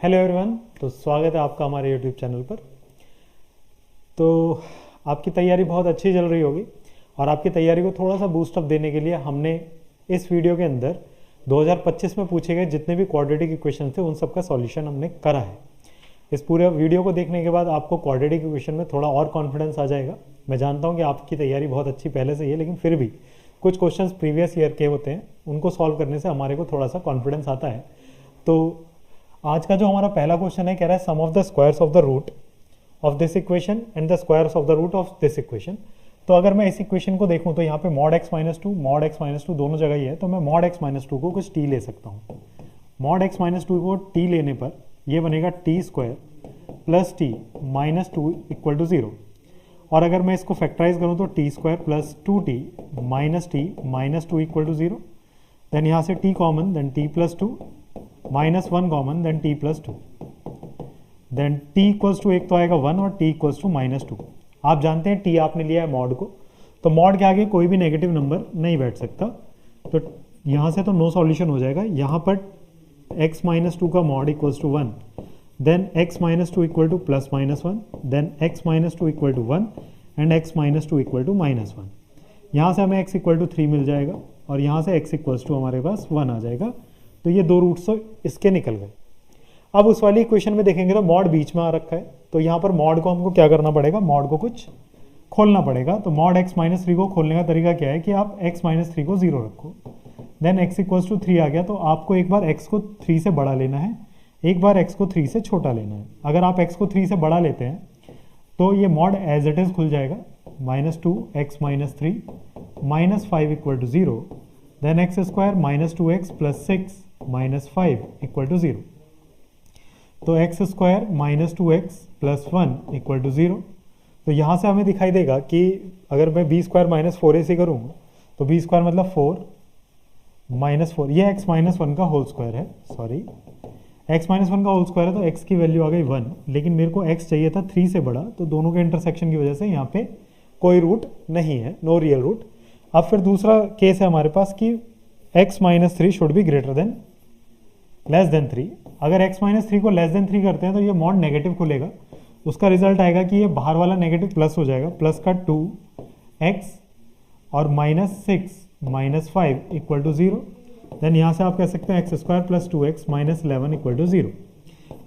Hello everyone. तो स्वागत है आपका हमारे यूट्यूब चैनल पर। तो आपकी तैयारी बहुत अच्छी चल रही होगी और आपकी तैयारी को थोड़ा सा बूस्टअप देने के लिए हमने इस वीडियो के अंदर 2025 में पूछे गए जितने भी क्वाड्रेटिक इक्वेशन थे उन सब का सॉल्यूशन हमने करा है। इस पूरे वीडियो को देखने के बाद आपको क्वाड्रेटिक इक्वेशन में थोड़ा और कॉन्फिडेंस आ जाएगा। मैं जानता हूँ कि आपकी तैयारी बहुत अच्छी पहले से ही है, लेकिन फिर भी कुछ क्वेश्चंस प्रीवियस ईयर के होते हैं, उनको सॉल्व करने से हमारे को थोड़ा सा कॉन्फिडेंस आता है। तो आज का जो हमारा पहला क्वेश्चन है, कह रहा है sum of the squares of the root of this equation and the squares of the root of this equation. तो अगर मैं इस इक्वेशन को देखूं तो यहाँ पे मॉड x माइनस टू दोनों जगह ही है, तो मैं मॉड x माइनस टू को कुछ t ले सकता हूँ। मॉड x माइनस टू को t लेने पर ये बनेगा T square plus T minus two equal to 0। और अगर मैं इसको फैक्टराइज करूँ तो T square plus two T minus two equal to 0। Then यहाँ से t common, then t plus two minus one common, then t plus two, then t equals to एक तो आएगा 1 और t equals to minus to. आप जानते हैं t आपने लिया है मॉड को, तो मॉड के आगे कोई भी नेगेटिव नंबर नहीं बैठ सकता, तो यहाँ से तो नो सॉल्यूशन हो जाएगा। यहाँ पर x माइनस टू का mod equals to 1, then x minus two equal to plus minus one, then x minus two equal to 1 and x minus two equal to minus one. यहाँ से हमें x equal to 3 मिल जाएगा और यहाँ से x equals to हमारे पास 1 आ जाएगा। तो ये दो रूट्स तो इसके निकल गए। अब उस वाली इक्वेशन में देखेंगे तो मॉड बीच में आ रखा है, तो यहाँ पर मॉड को हमको क्या करना पड़ेगा, मॉड को कुछ खोलना पड़ेगा। तो मॉड x माइनस थ्री को खोलने का तरीका क्या है कि आप x माइनस थ्री को 0 रखो, देन x इक्वल्स टू 3 आ गया, तो आपको एक बार x को 3 से बड़ा लेना है, एक बार x को 3 से छोटा लेना है। अगर आप x को 3 से बड़ा लेते हैं तो ये मॉड एज इट इज खुल जाएगा, minus two x minus three minus five equal to 0, then x square minus two x plus six minus five equal to 0। तो x square minus two x plus one equal to 0। तो यहाँ से हमें दिखाई देगा कि अगर मैं बी स्क्वायर माइनस फोर ए सी करूँ तो बी स्क्वायर मतलब 4 माइनस फोर, ये एक्स माइनस वन का होल स्क्वायर है, सॉरी एक्स माइनस वन का होल स्क्वायर है, तो एक्स की वैल्यू आ गई 1, लेकिन मेरे को एक्स चाहिए था 3 से बड़ा, तो दोनों के इंटरसेक्शन की वजह से यहाँ पे कोई रूट नहीं है, नो रियल रूट। अब फिर दूसरा केस है हमारे पास कि x minus three should be greater than less than 3। अगर x माइनस थ्री को लेस देन 3 करते हैं तो ये मॉड नेगेटिव खुलेगा, उसका रिजल्ट आएगा कि ये बाहर वाला नेगेटिव प्लस हो जाएगा, प्लस का 2x और minus 6 minus five equal to 0। Then यहाँ से आप कह सकते हैं x square plus two x minus 11 equal to 0।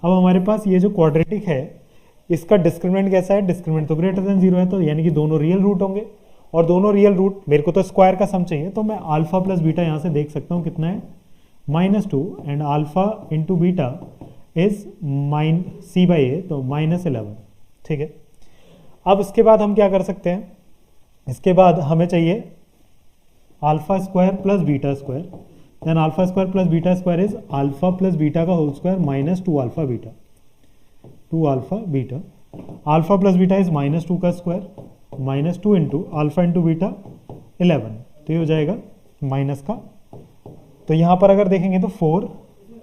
अब हमारे पास ये जो क्वाड्रेटिक है इसका डिस्क्रिमिनेंट कैसा है, डिस्क्रिमिनेंट तो ग्रेटर देन 0 है, तो यानी कि दोनों रियल रूट होंगे, और दोनों रियल रूट, मेरे को तो स्क्वायर का सम चाहिए, तो मैं अल्फा प्लस बीटा यहाँ से देख सकता हूँ कितना है, minus two, and alpha into beta is minus C by A, तो माइनस 11। ठीक है, अब इसके बाद हम क्या कर सकते हैं, इसके बाद हमें चाहिए alpha square plus beta square, then alpha square plus beta square is alpha plus beta का whole square minus two alpha beta, two alpha beta, alpha plus beta is minus two का square minus two into alpha into beta 11, तो ये हो जाएगा minus का। तो यहाँ पर अगर देखेंगे तो 4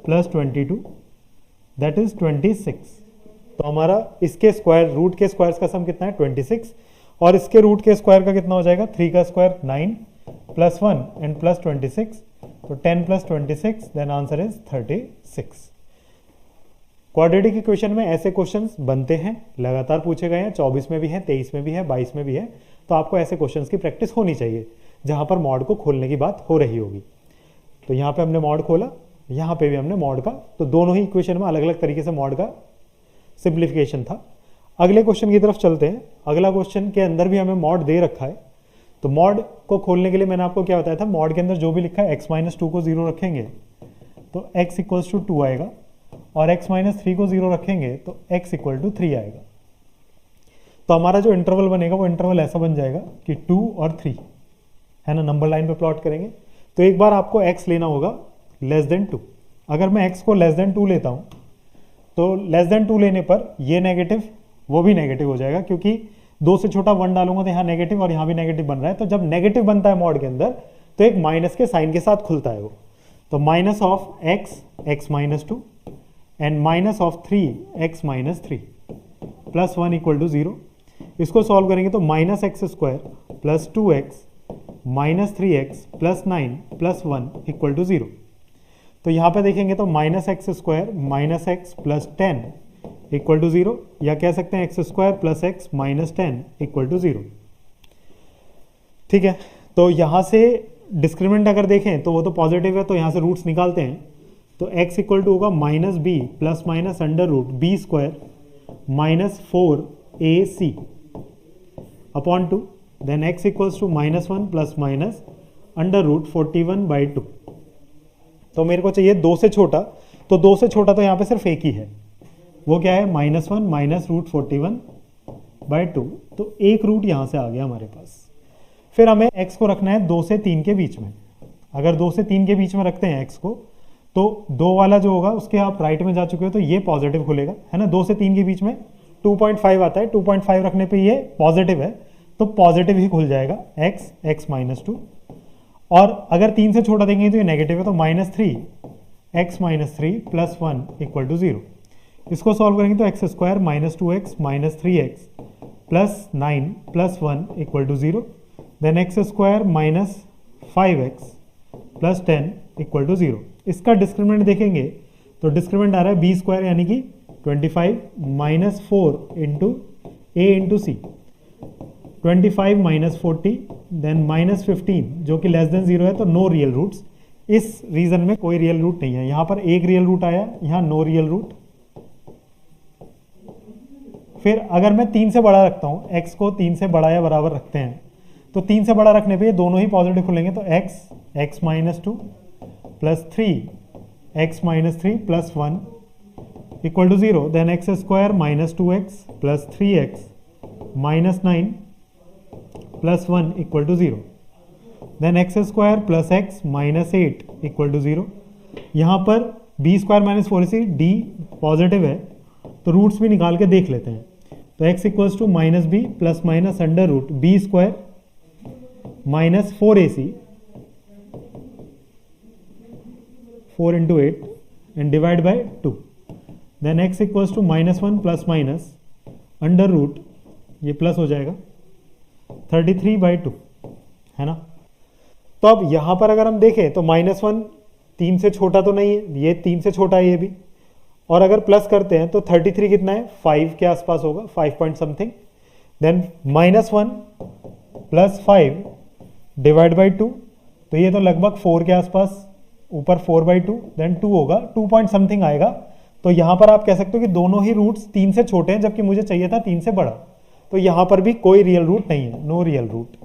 प्लस 22 दैट इज 26। तो हमारा इसके स्क्वायर, रूट के स्क्वायर्स का सम कितना है 26, और इसके रूट के स्क्वायर का कितना हो जाएगा, 3 का स्क्वायर 9 प्लस 1 एंड प्लस 26, तो 10 plus 26, then answer is 36। Quadratic equation में ऐसे क्वेश्चंस बनते हैं, लगातार पूछे गए हैं, 24 में भी है, 23 में भी है, 22 में भी है, तो आपको ऐसे क्वेश्चंस की प्रैक्टिस होनी चाहिए जहां पर मॉड को खोलने की बात हो रही होगी। तो यहाँ पे हमने मॉड खोला, यहाँ पे भी हमने मॉड का, तो दोनों ही इक्वेशन में अलग अलग तरीके से मॉड का सिंप्लीफिकेशन था। अगले क्वेश्चन की तरफ चलते हैं। अगला क्वेश्चन के अंदर भी हमें मॉड दे रखा है, तो मॉड को खोलने के लिए मैंने आपको क्या बताया था, मॉड के अंदर जो भी लिखा है x माइनस टू को 0 रखेंगे तो x इक्वल्स टू 2 आएगा, और x माइनस थ्री को 0 रखेंगे तो x इक्वल टू 3 आएगा। तो हमारा जो इंटरवल बनेगा वो इंटरवल ऐसा बन जाएगा कि 2 और 3 है ना, नंबर लाइन पे प्लॉट करेंगे। तो एक बार आपको x लेना होगा लेस देन 2। अगर मैं x को लेस देन 2 लेता हूँ तो लेस देन 2 लेने पर ये नेगेटिव वो भी नेगेटिव हो जाएगा, क्योंकि 2 से छोटा 1 डालूंगा तो यहाँ नेगेटिव और यहाँ भी नेगेटिव बन रहा है। तो जब नेगेटिव बनता है मॉड के अंदर तो एक माइनस के साइन के साथ खुलता है वो, तो minus of x minus two and minus of 3x minus three plus 1 equal to 0। इसको सॉल्व करेंगे तो minus x square plus 2x minus 3x plus 9 plus 1 equal to 0। तो यहाँ पे देखेंगे तो minus x square minus x plus 10 equal to 0, या कह सकते हैं x square plus x minus 10 equal to 0। ठीक है, तो यहाँ से डिस्क्रिमिनेंट अगर देखें तो वो तो पॉजिटिव है, तो यहाँ से रूट्स निकालते हैं। तो x इक्वल टू होगा minus B plus minus under root B square minus 4ac upon 2, then x equals to minus 1 plus minus under root 41/2। तो मेरे को चाहिए 2 से छोटा, तो 2 से छोटा तो यहाँ पे सिर्फ एक ही है, वो क्या है -1 माइनस रूट 41/2। तो एक रूट यहाँ से आ गया हमारे पास। फिर हमें x को रखना है 2 से 3 के बीच में। अगर 2 से 3 के बीच में रखते हैं x को, तो 2 वाला जो होगा उसके आप राइट में जा चुके हो तो ये पॉजिटिव खुलेगा, है ना। 2 से 3 के बीच में 2.5 आता है, 2.5 रखने पे ये पॉजिटिव है, तो पॉजिटिव ही खुल जाएगा x माइनस 2। और अगर 3 से छोटा देंगे तो ये नेगेटिव है, तो -3 x minus 3 plus 1 equal to 0। इसको सॉल्व करेंगे तो x square minus 2x minus 3x plus 9 plus 1 equal to 0, then x square minus 5x plus 10 equal to 0। इसका डिस्क्रिमिनेंट देखेंगे तो डिस्क्रिमिनेंट आ रहा है बी स्क्वायर यानी कि 25 माइनस 4 इंटू ए इंटू सी, 25 माइनस 40 देन माइनस 15 जो कि लेस देन 0 है, तो नो रियल रूट्स। इस रीजन में कोई रियल रूट नहीं है। यहाँ पर एक रियल रूट आया, यहाँ नो रियल रूट। फिर अगर मैं 3 से बड़ा रखता हूँ, x को 3 से बड़ा या बराबर रखते हैं, तो 3 से बड़ा रखने पे ये दोनों ही पॉजिटिव खुलेंगे, तो x minus 2 plus 3 x minus 3 plus 1 equal to 0, then x square minus 2x plus 3x minus 9 plus 1 equal to 0, then x square plus x minus 8 equal to 0। यहाँ पर b square minus 4ac d positive है, तो roots भी निकाल के देख लेते हैं। तो x equals to minus B plus minus under root B square minus 4ac 4 into 8 and divide by 2, then x equals to -1 plus minus under root, ये प्लस हो जाएगा 33/2, है ना। तो अब यहाँ पर अगर हम देखें तो -1 3 से छोटा तो नहीं है, ये 3 से छोटा है ये भी, और अगर प्लस करते हैं तो 33 कितना है, 5 के आसपास होगा, 5 point something, then -1 plus 5 divide by 2, तो ये तो लगभग 4 के आसपास, ऊपर 4/2, देन 2 होगा, 2 पॉइंट समथिंग आएगा। तो यहाँ पर आप कह सकते हो कि दोनों ही रूट्स 3 से छोटे हैं, जबकि मुझे चाहिए था 3 से बड़ा। तो यहाँ पर भी कोई रियल रूट नहीं है, नो रियल रूट।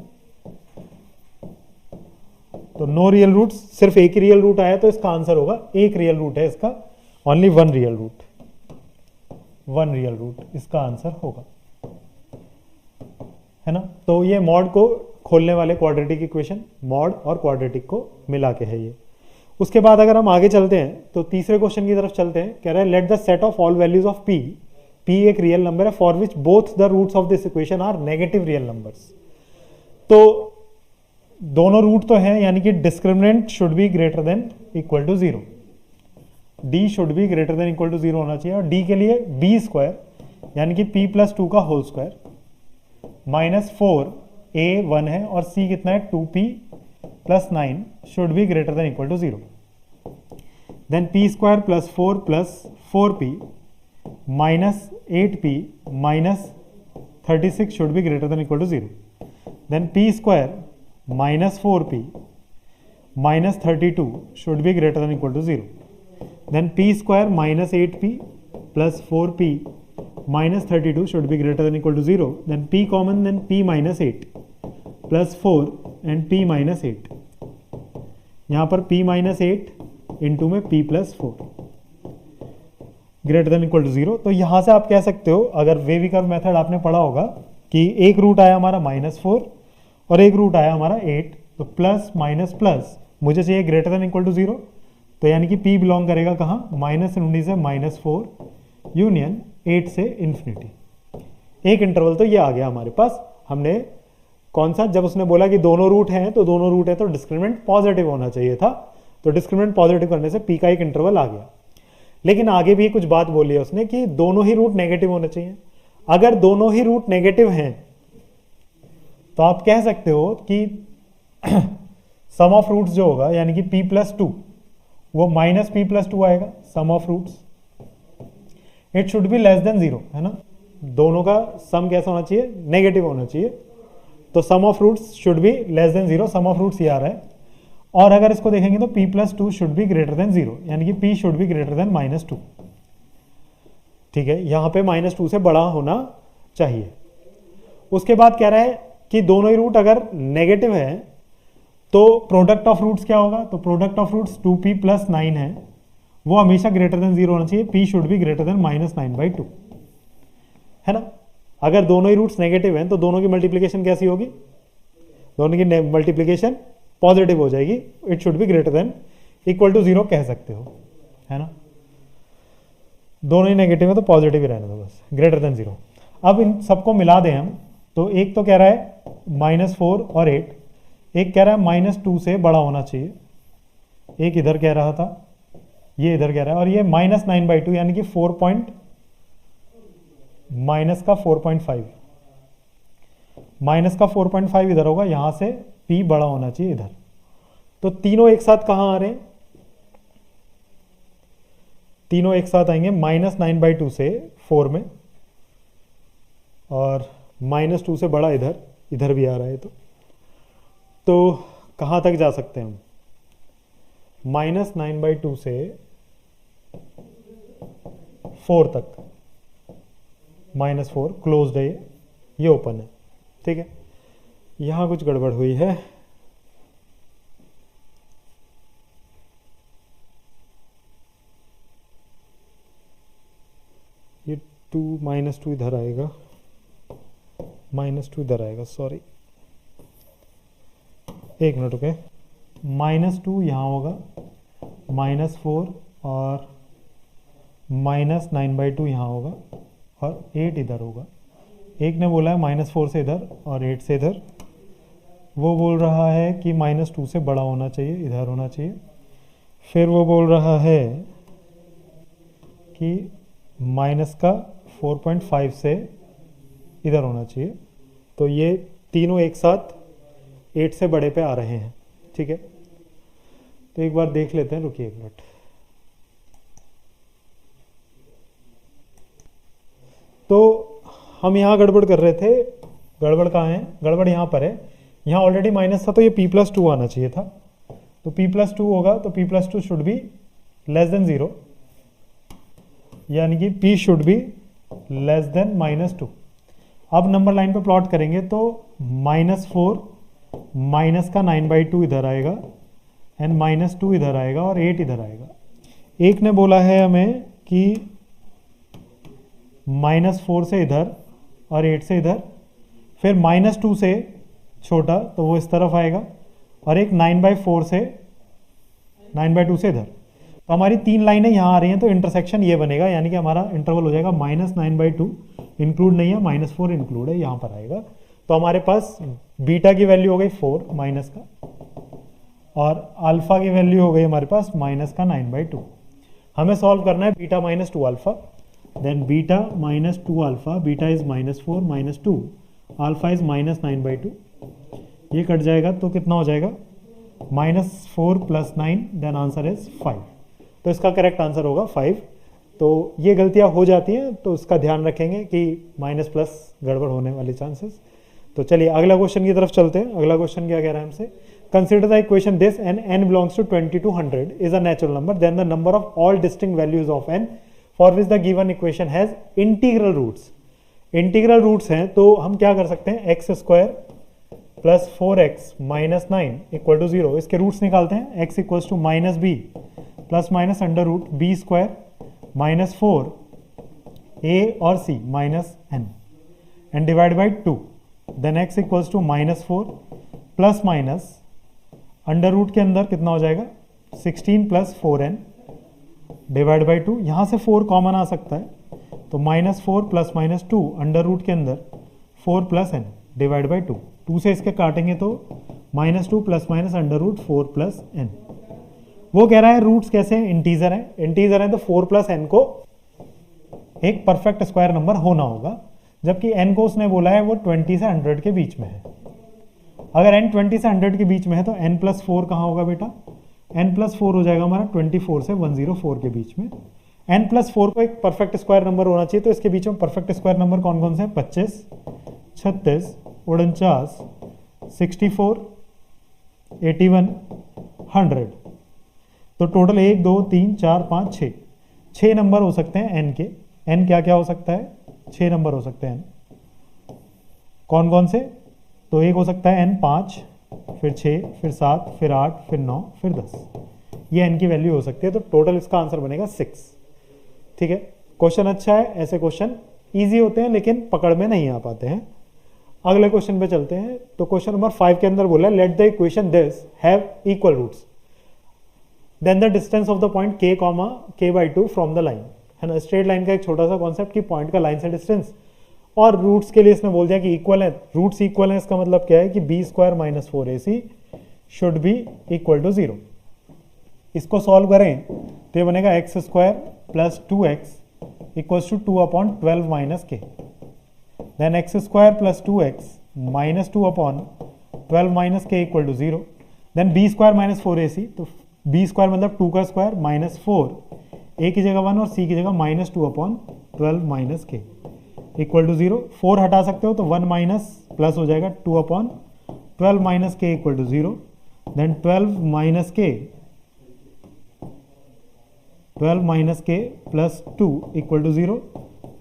तो नो रियल रूट, सिर्फ एक ही रियल रूट आया, तो इसका आंसर होगा एक रियल रूट है इसका, only one real root, one real root इसका आंसर होगा, है ना। तो ये मॉड को खोलने वाले क्वाड्रेटिक इक्वेशन, मॉड और क्वाड्रेटिक को मिला के है ये। उसके बाद अगर हम आगे चलते हैं तो तीसरे क्वेश्चन की तरफ चलते हैं। कह रहा है let the set of all values of p, p एक रियल नंबर है for which both the roots of this equation are negative real numbers. तो दोनों रूट तो हैं, यानी कि discriminant should be greater than equal to 0, d should be greater than equal to 0 होना चाहिए। और d के लिए b स्क्वायर यानी कि p प्लस 2 का होल स्क्वायर माइनस 4a 1 है, और c कितना है 2p plus 9 should be greater than equal to 0, then p square plus 4 plus 4p minus 8p minus 36 should be greater than equal to 0, then p square minus 4p minus 32 should be greater than equal to 0, then p square minus 8p plus 4p minus 32 should be greater than equal to 0, then p common, then p minus 8 plus 4 and p minus 8, यहाँ पर p minus 8 into में p plus 4 greater than equal to 0। तो यहाँ से आप कह सकते हो, अगर वेवी कर्व मेथड आपने पढ़ा होगा, कि एक रूट आया हमारा -4 और एक रूट आया हमारा 8, तो प्लस माइनस प्लस मुझे चाहिए ग्रेटर देन इक्वल टू 0, तो यानी कि p बिलोंग करेगा कहाँ, -∞ से -4 यूनियन 8 से इन्फिनिटी। एक इंटरवल तो ये आ गया हमारे पास। हमने कौन सा, जब उसने बोला कि दोनों रूट हैं, तो दोनों रूट है तो डिस्क्रिमिनेंट पॉजिटिव होना चाहिए था, तो डिस्क्रिमिनेंट पॉजिटिव करने से p का एक इंटरवल आ गया। लेकिन आगे भी कुछ बात बोली है उसने कि दोनों ही रूट नेगेटिव होने चाहिए। अगर दोनों ही रूट नेगेटिव हैं तो आप कह सकते हो कि सम ऑफ रूट्स जो होगा, यानी कि p प्लस 2, वो माइनस पी प्लस टू आएगा sum of roots. It should be less than 0, है ना, दोनों का सम कैसा होना चाहिए, नेगेटिव होना चाहिए। तो sum of roots should be less than 0, sum of roots ये आ रहा है। और अगर इसको देखेंगे तो p plus two should be greater then 0, यानी कि p should be greater then -2। ठीक है, यहां पे -2 से बड़ा होना चाहिए। उसके बाद कह रहा है कि दोनों ही रूट अगर नेगेटिव है तो प्रोडक्ट ऑफ रूट्स क्या होगा, तो product of roots 2p plus 9 है, वो हमेशा ग्रेटर देन 0 होना चाहिए। p should be greater then -9/2, है ना। अगर दोनों ही रूट्स नेगेटिव हैं तो दोनों की मल्टीप्लिकेशन कैसी होगी, दोनों की मल्टीप्लिकेशन पॉजिटिव हो जाएगी। It should be greater than equal to 0 कह सकते हो, है ना। दोनों ही नेगेटिव है तो पॉजिटिव ही रहने दो बस, ग्रेटर देन 0। अब इन सबको मिला दें हम, तो एक तो कह रहा है -4 और 8, एक कह रहा है -2 से बड़ा होना चाहिए, एक इधर कह रहा था, ये इधर कह रहा है, और ये -9/2 यानी कि माइनस का 4.5, माइनस का 4.5 इधर होगा, यहां से p बड़ा होना चाहिए इधर। तो तीनों एक साथ कहां आ रहे हैं, तीनों एक साथ आएंगे -9/2 से 4 में, और -2 से बड़ा इधर, इधर भी आ रहा है। तो कहां तक जा सकते हैं हम, -9/2 से 4 तक, -4 क्लोज्ड है, ये ओपन है। ठीक है, यहां कुछ गड़बड़ हुई है, ये -2 इधर आएगा, -2 इधर आएगा, सॉरी, एक मिनट रुके। -2 यहाँ होगा, -4 और -9/2 यहाँ होगा, और 8 इधर होगा। एक ने बोला है -4 से इधर और 8 से इधर, वो बोल रहा है कि -2 से बड़ा होना चाहिए, इधर होना चाहिए। फिर वो बोल रहा है कि माइनस का 4.5 से इधर होना चाहिए। तो ये तीनों एक साथ 8 से बड़े पे आ रहे हैं। ठीक है, तो एक बार देख लेते हैं, रुकिए एक मिनट। तो हम यहाँ गड़बड़ कर रहे थे, गड़बड़ कहाँ है, गड़बड़ यहाँ पर है। यहाँ ऑलरेडी माइनस था तो ये p+2 आना चाहिए था, तो p+2 होगा, तो p+2 should be less than 0, यानी कि p should be less then -2। अब नंबर लाइन पे प्लॉट करेंगे तो -4 माइनस का 9/2 इधर आएगा एंड -2 इधर आएगा और 8 इधर आएगा। एक ने बोला है हमें कि -4 से इधर और 8 से इधर, फिर -2 से छोटा तो वो इस तरफ आएगा, और एक 9/4 से 9/2 से इधर। तो हमारी तीन लाइनें यहाँ आ रही हैं, तो इंटरसेक्शन ये बनेगा, यानी कि हमारा इंटरवल हो जाएगा -9/2 इंक्लूड नहीं है, -4 इंक्लूड है, यहाँ पर आएगा। तो हमारे पास बीटा की वैल्यू हो गई 4 माइनस का, और अल्फा की वैल्यू हो गई हमारे पास -9/2। हमें सॉल्व करना है beta -2 alpha, then beta -2 alpha, beta is -4 -2, alpha is -9/2। ये कट जाएगा तो कितना हो जाएगा, -4 + 9, देन आंसर इज 5। तो इसका करेक्ट आंसर होगा 5। तो ये गलतियां हो जाती हैं, तो इसका ध्यान रखेंगे कि माइनस प्लस गड़बड़ होने वाले चांसेस। तो चलिए अगला क्वेश्चन की तरफ चलते हैं। अगला क्वेश्चन क्या कह रहा है हमसे, consider the equation this and n belongs to 20 to 100 is a natural number, then the number of all distinct values of n for which the given equation has integral roots. Integral roots हैं तो हम क्या कर सकते हैं, x² + 4x - 9 = 0। इसके roots निकालते हैं, x = -b ± √b² -4 a और c -n and divide by 2, then x = -4 ± under root के अंदर कितना हो जाएगा 16 + 4n डिवाइड बाई 2। यहाँ से 4 कॉमन आ सकता है, तो -4 ± 2 अंडर रूट के अंदर 4 + n डिवाइड बाई 2। 2 से इसके काटेंगे तो -2 ± अंडर रूट 4 + n। वो कह रहा है रूट्स कैसे हैं, इंटीजर है, इंटीजर है तो 4 + n को एक परफेक्ट स्क्वायर नंबर होना होगा, जबकि n को उसने बोला है वो 20 से 100 के बीच में है। अगर n 20 से 100 के बीच में है तो n + 4 कहाँ होगा बेटा, n+4 हो जाएगा हमारा 24 से 104 के बीच में। n+4 को एक परफेक्ट स्क्वायर नंबर होना चाहिए, तो इसके बीच में परफेक्ट स्क्वायर नंबर कौन कौन से हैं? 25, 36, 49, 64, 81, 100। तो टोटल 1 2 3 4 5 6 6 नंबर हो सकते हैं n के। n क्या क्या हो सकता है? 6 नंबर हो सकते हैं n। कौन कौन से? तो एक हो सकता है n 5, फिर 6, फिर 7, फिर 8, फिर 9, फिर 10। ये n की वैल्यू हो सकती है। तो टोटल इसका आंसर बनेगा 6। ठीक है, क्वेश्चन अच्छा है। ऐसे क्वेश्चन इजी होते हैं लेकिन पकड़ में नहीं आ पाते हैं। अगले क्वेश्चन पे चलते हैं। तो क्वेश्चन नंबर 5 के अंदर बोला है let the equation this have equal roots then the distance of the point k,k/2 from the line. है ना, स्ट्रेट लाइन का एक छोटा सा कॉन्सेप्ट कि पॉइंट का लाइन से डिस्टेंस, और रूट्स के लिए इसने बोल दिया कि इक्वल है। रूट्स इक्वल है, इसका मतलब क्या है कि b² - 4ac should be equal to 0। इसको सॉल्व करें तो ये बनेगा x² + 2x equals to 2/12 - k। Then x² + 2x - 2/12 - k equal to 0। Then b² - 4ac, तो b² मतलब 2 का स्क्वायर माइनस 4, a की जगह 1 और c की जगह -2/12 - k इक्वल टू 0। 4 हटा सकते हो तो 1 माइनस प्लस हो जाएगा 2/12 - k equal to 0। Then 12 - k plus 2 equal to 0।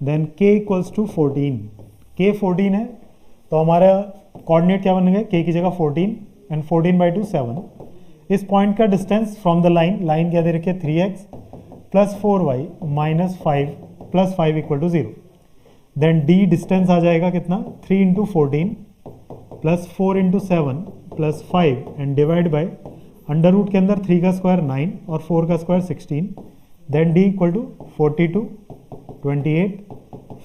Then k equals to 14। k 14 है तो हमारा कोऑर्डिनेट क्या बनेगा? k की जगह 14 एंड 14/2 7। इस पॉइंट का distance from the line, line क्या दे रखी है? 3x + 4y - 5 + 5 equal to 0। Then d distance आ जाएगा कितना? 3 × 14 + 4 × 7 + 5 and divide by under root के अंदर 3 का स्क्वायर 9 और 4 का square 16। Then d equal to 42, 28,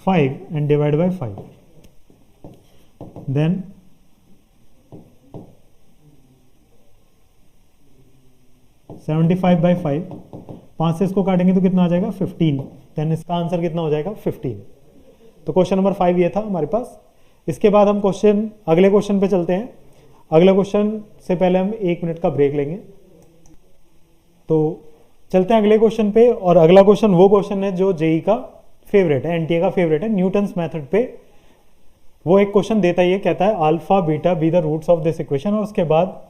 5 and divide by 5। Then 75/5, 5 से इसको काटेंगे तो कितना आ जाएगा? 15। देन इसका आंसर कितना हो जाएगा? 15। तो क्वेश्चन नंबर 5 ये था हमारे पास। इसके बाद हम अगले क्वेश्चन पे चलते हैं। अगले क्वेश्चन से पहले हम 1 मिनट का ब्रेक लेंगे। तो चलते हैं अगले क्वेश्चन पे, और अगला क्वेश्चन वो क्वेश्चन है जो जेई का फेवरेट है, एनटीए का फेवरेट है। न्यूटन्स मेथड पे वो एक क्वेश्चन देता ही है, कहता है alpha beta be the roots of this equation, और उसके बाद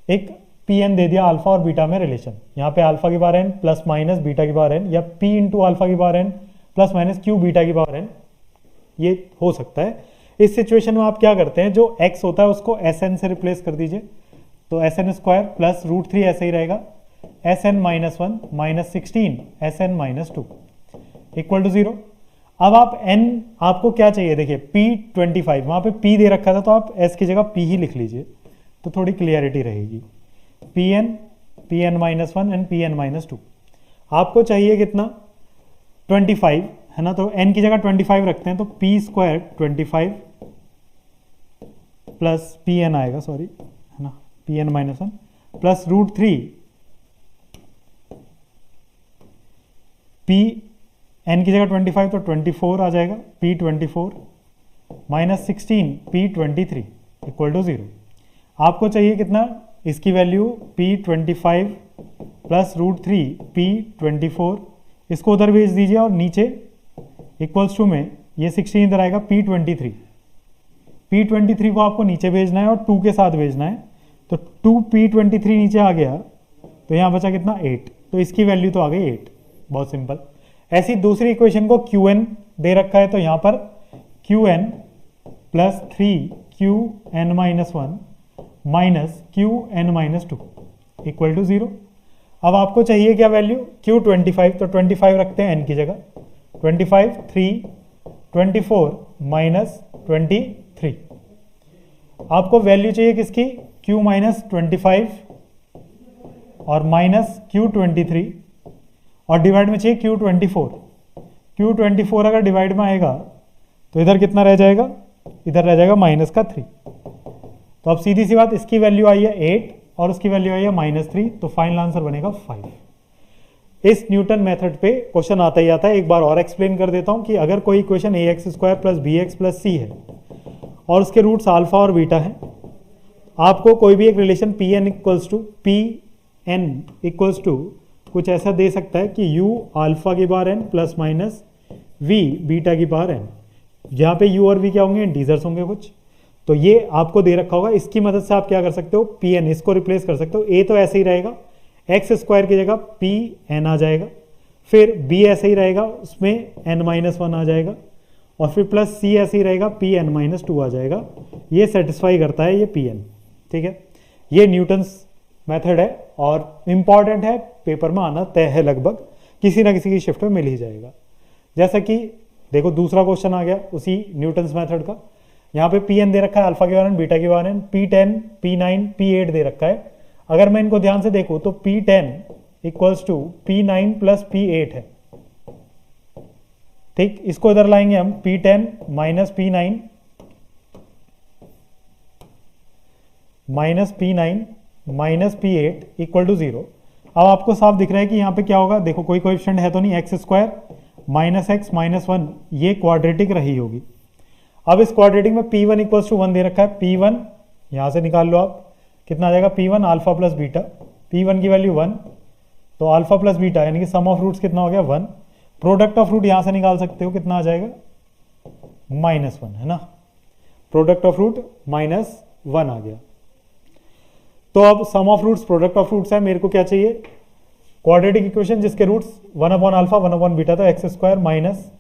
एक pn दे दिया अल्फा और बीटा में रिलेशन। यहाँ पे अल्फा की power n plus minus beta की पावर n, या p इंटू अल्फा की power n plus minus q beta की पावर n, ये हो सकता है। इस सिचुएशन में आप क्या करते हैं, जो x होता है उसको sn से रिप्लेस कर दीजिए। तो sn² प्लस √3 ऐसे ही रहेगा, sn - 1 - 16 sn - 2 इक्वल टू 0। अब आप n आपको क्या चाहिए? देखिए p25, वहाँ पे p दे रखा था तो आप s की जगह p ही लिख लीजिए तो थोड़ी क्लियरिटी रहेगी। pn - 1 एंड pn - 2 आपको चाहिए कितना? 25 है ना, तो n की जगह 25 रखते हैं तो p² 25 प्लस pn आएगा, सॉरी है ना, pn - 1 प्लस √3 p n की जगह 25 तो 24 आ जाएगा, p24 minus 16 p23 equal to 0। आपको चाहिए कितना? इसकी वैल्यू p25 प्लस √3 p24, इसको उधर भेज दीजिए और नीचे इक्वल्स टू में ये 16 इधर आएगा, p23 को आपको नीचे भेजना है और 2 के साथ भेजना है। तो 2p23 नीचे आ गया तो यहाँ बचा कितना? 8। तो इसकी वैल्यू तो आ गई 8। बहुत सिंपल। ऐसी दूसरी इक्वेशन को qn दे रखा है तो यहाँ पर qn plus 3qn - 1 minus qn - 2 equal to 0। अब आपको चाहिए क्या वैल्यू? q25, तो 25 रखते हैं n की जगह, 25 3 24 माइनस 23। आपको वैल्यू चाहिए किसकी? q - 25 और माइनस q23, और डिवाइड में चाहिए q24। q24 अगर डिवाइड में आएगा तो इधर कितना रह जाएगा? इधर रह जाएगा -3। तो अब सीधी सी बात, इसकी वैल्यू आई है 8 और उसकी वैल्यू आई है -3, तो फाइनल आंसर बनेगा 5। इस न्यूटन मेथड पे क्वेश्चन आता ही आता है। एक बार और एक्सप्लेन कर देता हूं कि अगर कोई इक्वेशन ax² + bx + c है और उसके रूट्स अल्फा और बीटा हैं, आपको कोई भी एक relation pn = p n equals to कुछ ऐसा दे सकता है कि u अल्फा की power n plus minus v beta की पावर n, जहाँ पे u और v क्या होंगे, इंटीजर्स होंगे कुछ। तो ये आपको दे रखा होगा, इसकी मदद से आप क्या कर सकते हो, pn इसको रिप्लेस कर सकते हो। a तो ऐसे ही रहेगा, एक्स स्क्वायर की जगह pn आ जाएगा, फिर b ऐसे ही रहेगा, उसमें n-1 आ जाएगा, और फिर प्लस c ऐसे ही रहेगा, pn-2 आ जाएगा। ये सेटिस्फाई करता है ये pn, ठीक है। ये न्यूटन्स मेथड है और इम्पॉर्टेंट है, पेपर में आना तय है, लगभग किसी ना किसी की शिफ्ट में मिल ही जाएगा। जैसा कि देखो दूसरा क्वेश्चन आ गया उसी न्यूटन्स मेथड का। यहाँ पे pn दे रखा है अल्फा के बारे में, बीटा के बारे में, p10 p9 p8 दे रखा है। अगर मैं इनको ध्यान से देखूँ तो p10 equals to p9 plus p8 है, ठीक। इसको इधर लाएंगे हम, p10 minus p9 minus p9 minus p8 equal to 0। अब आपको साफ दिख रहा है कि यहाँ पे क्या होगा, देखो कोई कोएफिशिएंट है तो नहीं, x square minus x minus 1, ये क्वाड्रेटिक रही होगी। अब इस क्वाड्रेटिक में p1 इक्वल्स टू 1 दे रखा है, p1 यहाँ से निकाल लो आप, कितना आ जाएगा, p1 alpha plus beta, p1 की वैल्यू 1, तो अल्फा प्लस बीटा यानी कि सम ऑफ रूट्स कितना हो गया, 1। प्रोडक्ट ऑफ रूट यहाँ से निकाल सकते हो, कितना आ जाएगा, -1, है ना। प्रोडक्ट ऑफ रूट -1 आ गया। तो अब sum of roots product of roots है, मेरे को क्या चाहिए, क्वाड्रेटिक इक्वेशन जिसके roots 1 upon alpha 1 upon beta, तो x square minus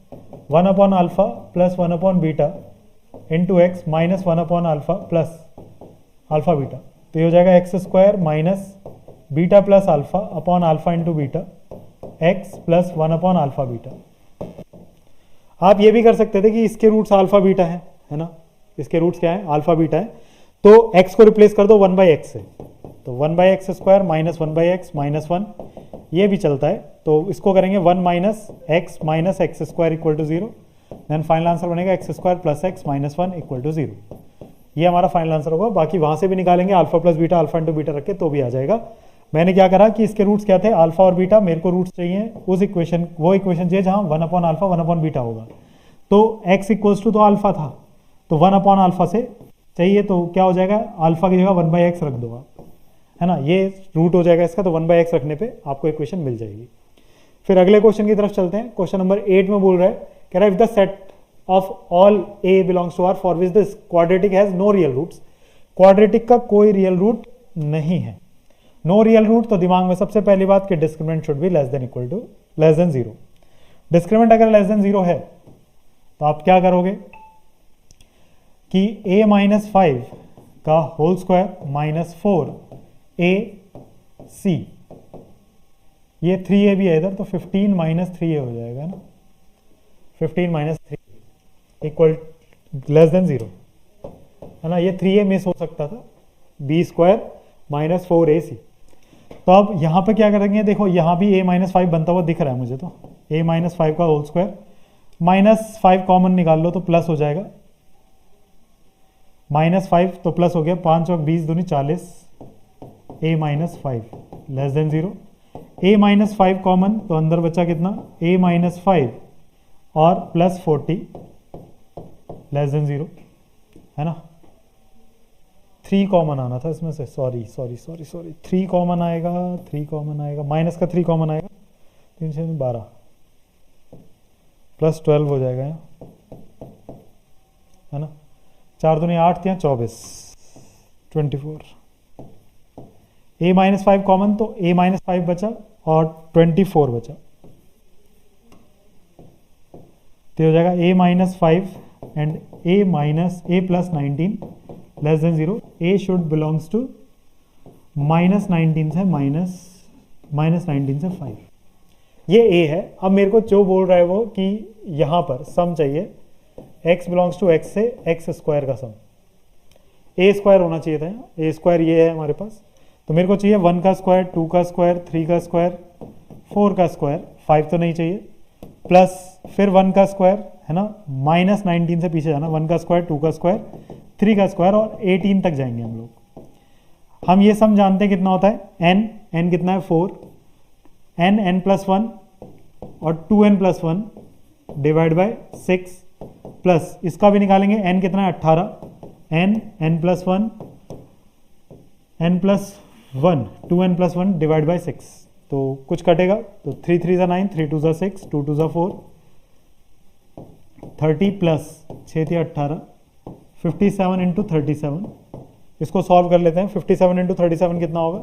1 upon alpha plus 1 upon beta into x minus 1 upon alpha plus alpha beta, तो ये हो जाएगा x square minus beta plus alpha upon alpha into beta x plus 1 upon alpha beta. आप ये भी कर सकते थे कि इसके रूट्स अल्फा बीटा है ना, इसके रूट्स क्या है, अल्फा बीटा है, तो x को रिप्लेस कर दो 1/x से, तो 1/x square minus 1/x minus 1, ये भी चलता है। तो इसको करेंगे 1 minus x square equal to 0, then final answer बनेगा x square plus x minus 1 equal to 0। ये हमारा फाइनल आंसर होगा। बाकी वहाँ से भी निकालेंगे alpha plus beta, alpha into beta रख के तो भी आ जाएगा। मैंने क्या करा कि इसके रूट्स क्या थे, अल्फा और बीटा, मेरे को रूट्स चाहिए उस इक्वेशन, वो इक्वेशन चाहिए जहाँ 1 अपॉन अल्फा 1 अपॉन बीटा होगा। तो x इक्वल्स टू तो अल्फा था, तो 1 अपॉन अल्फा से चाहिए, तो क्या हो जाएगा, अल्फा की जगह 1/x रख दो आप, है ना, ये रूट हो जाएगा इसका, तो 1/x रखने पे आपको इक्वेशन मिल जाएगी। फिर अगले क्वेश्चन की तरफ चलते हैं। क्वेश्चन नंबर 8 में बोल रहा है, कह रहा है if the set of all a belongs to R for which this quadratic has no real roots, quadratic का कोई रियल रूट नहीं है। नो रियल रूट, तो दिमाग में सबसे पहली बात कि discriminant should be less than equal to less than 0। Discriminant अगर लेस देन 0 है तो आप क्या करोगे कि a माइनस 5 का होल स्क्वायर माइनस 4ac, ये 3a भी है इधर, तो 15 माइनस 3a हो जाएगा ना, 15 माइनस 3 इक्वल लेस देन 0, है ना। ये 3a मिस हो सकता था, b स्क्वायर माइनस 4ac। तो अब यहाँ पे क्या करेंगे, देखो यहाँ भी a माइनस 5 बनता हुआ दिख रहा है मुझे, तो a माइनस 5 का होल स्क्वायर माइनस 5 कॉमन निकाल लो तो प्लस हो जाएगा, माइनस 5 तो प्लस हो गया, 5 और 20 दूनी 40, a minus 5 less than 0, a minus 5 common, तो अंदर बचा कितना, a माइनस 5 और प्लस 40 लेस देन 0, है ना। 3 कॉमन आना था इसमें से, सॉरी 3 कॉमन आएगा, 3 कॉमन आएगा, माइनस का 3 कॉमन आएगा, 3 से 12 प्लस 12 हो जाएगा, है ना। 4 दूनी 8 या 24, 24, a माइनस 5 कॉमन, तो a माइनस 5 बचा और 24 बचा, तो हो जाएगा a minus 5 and a minus a plus 19 less than 0, a should belongs to minus 19 से माइनस 19 से 5, ये a है। अब मेरे को जो बोल रहा है वो कि यहाँ पर सम चाहिए, x बिलोंग्स टू x से x स्क्वायर का सम, a स्क्वायर होना चाहिए था, a स्क्वायर ये है हमारे पास, तो मेरे को चाहिए 1 का स्क्वायर, 2 का स्क्वायर, 3 का स्क्वायर, 4 का स्क्वायर, 5 तो नहीं चाहिए, प्लस फिर 1 का स्क्वायर, है ना, माइनस 19 से पीछे जाना, 1 का स्क्वायर, 2 का स्क्वायर, 3 का स्क्वायर और 18 तक जाएंगे हम लोग। हम ये सम जानते हैं कितना होता है, n कितना है 4, n प्लस 1 और 2n plus 1 divide by 6, plus इसका भी निकालेंगे, n कितना है 18, n plus 1 n plus 1, 2n plus 1 divide by 6, तो कुछ कटेगा तो 3 3 ज़ा 9, 3 2 ज़ा 6, 2 2 ज़ा 4, 30 प्लस 6 थी 18, 57 इंटू 37, इसको सॉल्व कर लेते हैं। 57 इंटू 37 कितना होगा?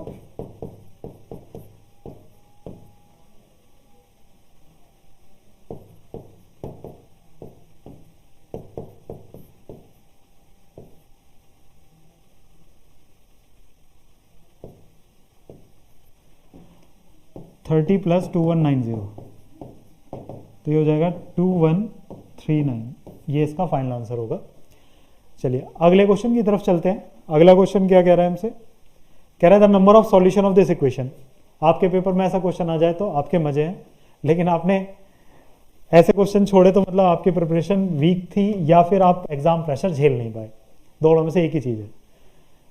30 प्लस 2190, तो ये हो जाएगा 2139, ये इसका फाइनल आंसर होगा। चलिए अगले क्वेश्चन की तरफ चलते हैं। अगला क्वेश्चन क्या कह रहा है हमसे? कह रहा है the number of solution of this equation. आपके पेपर में ऐसा क्वेश्चन आ जाए तो आपके मजे हैं, लेकिन आपने ऐसे क्वेश्चन छोड़े तो मतलब आपकी प्रिपरेशन वीक थी या फिर आप एग्जाम प्रेशर झेल नहीं पाए। दोनों में से एक ही चीज़